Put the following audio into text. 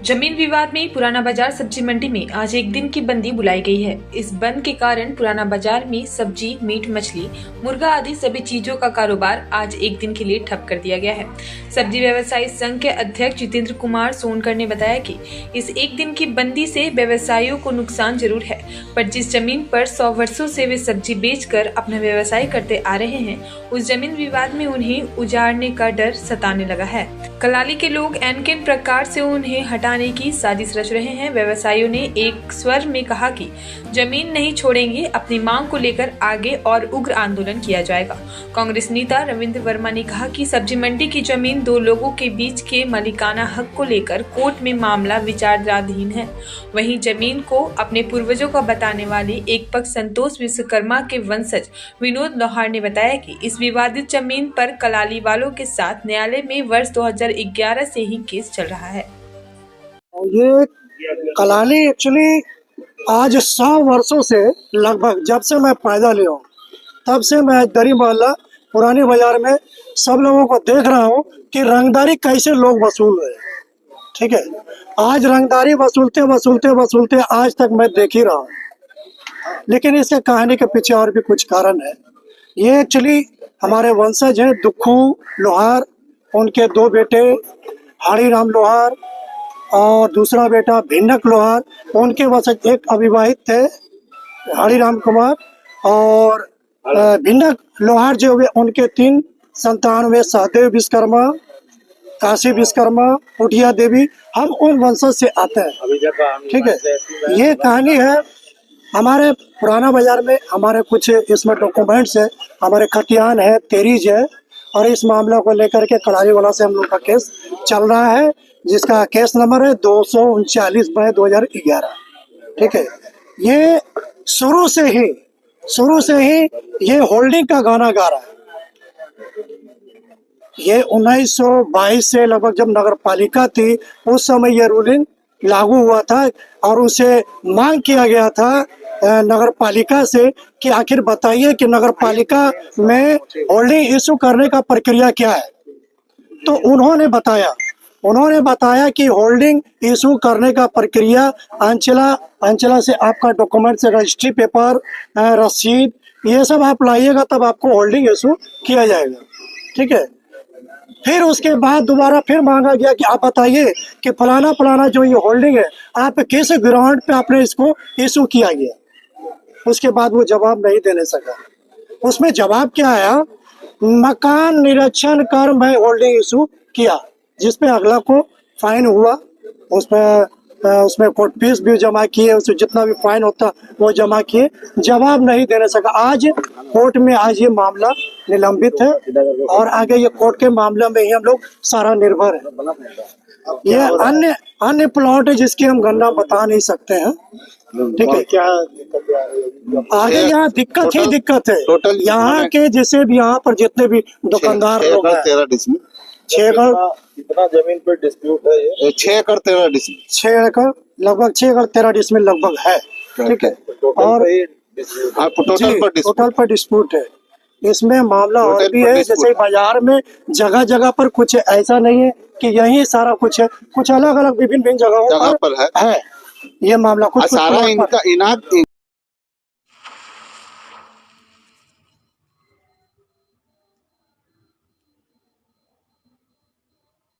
जमीन विवाद में पुराना बाजार सब्जी मंडी में आज एक दिन की बंदी बुलाई गई है। इस बंद के कारण पुराना बाजार में सब्जी, मीट, मछली, मुर्गा आदि सभी चीजों का कारोबार आज एक दिन के लिए ठप कर दिया गया है। सब्जी व्यवसायी संघ के अध्यक्ष जितेंद्र कुमार सोनकर ने बताया कि इस एक दिन की बंदी से व्यवसायियों को नुकसान जरूर है, पर जिस जमीन पर 100 वर्षों से वे सब्जी बेचकर अपना व्यवसाय करते आ रहे हैं, उस जमीन विवाद में उन्हें उजाड़ने का डर सताने लगा है। कलाली के लोग एनकेन प्रकार से उन्हें हटाने की साजिश रच रहे हैं। व्यवसायियों ने एक स्वर में कहा कि जमीन नहीं छोड़ेंगे, अपनी मांग को लेकर आगे और उग्र आंदोलन किया जाएगा। कांग्रेस नेता रविंद्र वर्मा ने कहा कि सब्जी मंडी की जमीन दो लोगों के बीच के मालिकाना हक को लेकर कोर्ट में मामला विचाराधीन है। वहीं जमीन को अपने पूर्वजों का बताने वाले एक पक्ष संतोष विश्वकर्मा के वंशज विनोद लोहार ने बताया कि इस विवादित जमीन पर कलाली वालों के साथ न्यायालय में वर्ष 2011 से ही केस चल रहा है। ये कलाली एक्चुअली आज 100 वर्षों से लगभग जब से मैं पैदा लिया हूँ तब से मैं दरी मोहल्ला पुरानी बाजार में सब लोगों को देख रहा हूँ कि रंगदारी कैसे लोग वसूल रहे हैं। ठीक है, आज रंगदारी वसूलते वसूलते वसूलते आज तक मैं देख ही रहा हूँ, लेकिन इसके कहानी के पीछे और भी कुछ कारण है। ये एक्चुअली हमारे वंशज हैं दुखू लोहार, उनके 2 बेटे हरिराम लोहार और दूसरा बेटा भिंडक लोहार, उनके वंशज एक अविवाहित थे हरिराम कुमार, और भिंडक लोहार जो हुए उनके 3 संतान हुए सहदेव विश्वकर्मा, काशी विश्वकर्मा, पुटिया देवी। हम उन वंशज से आते हैं। ठीक है, ये कहानी है। हमारे पुराना बाजार में हमारे कुछ इसमें डॉक्यूमेंट्स है, हमारे खतियान है, तेरीज है, और इस मामला को लेकर के कलाली वाला से हम लोग का केस चल रहा है, जिसका केस नंबर है 239/2011। ठीक है, ये शुरू से ही ये होल्डिंग का गाना गा रहा है। ये 1922 से लगभग जब नगर पालिका थी उस समय ये रूलिंग लागू हुआ था और उसे मांग किया गया था नगर पालिका से कि आखिर बताइए कि नगर पालिका में होल्डिंग इशू करने का प्रक्रिया क्या है। तो उन्होंने बताया कि होल्डिंग इशू करने का प्रक्रिया अंचला से आपका डॉक्यूमेंट से रजिस्ट्री पेपर, रसीद, ये सब आप लाइएगा तब आपको होल्डिंग इशू किया जाएगा। ठीक है, फिर उसके बाद दोबारा फिर मांगा गया कि आप बताइए कि फलाना जो ये होल्डिंग है आप किस ग्राउंड पे आपने इसको इशू किया गया। उसके बाद वो जवाब नहीं देने सका। उसमें जवाब क्या आया, मकान निरीक्षण कर मैं होल्डिंग इशू किया, जिसपे अगला को फाइन हुआ, उसमें कोर्ट फीस भी जमा किए, उसमें जितना भी फाइन होता वो जमा किए, जवाब नहीं देने सका। आज कोर्ट में आज ये मामला निलंबित है और आगे ये कोर्ट के मामले में ही हम लोग सारा निर्भर है। ये अन्य प्लॉट है जिसकी हम गणना बता नहीं सकते हैं। ठीक है, क्या आगे यहाँ दिक्कत है टोटल यहाँ के जैसे भी यहाँ पर जितने भी दुकानदार लोग हैं। 6 एकड़ कितना जमीन पर डिस्प्यूट है ये? 6 एकड़ 13 डिसमिल। 6 एकड़ लगभग 6 एकड़ 13 डिसमिल लगभग है। ठीक है, और टोटल पर डिस्प्यूट है। इसमें मामला और भी है, जैसे बाजार में जगह पर कुछ ऐसा नहीं है कि यही सारा कुछ है, कुछ अलग अलग विभिन्न जगहों पर है ये मामला। कुछ सारा इनका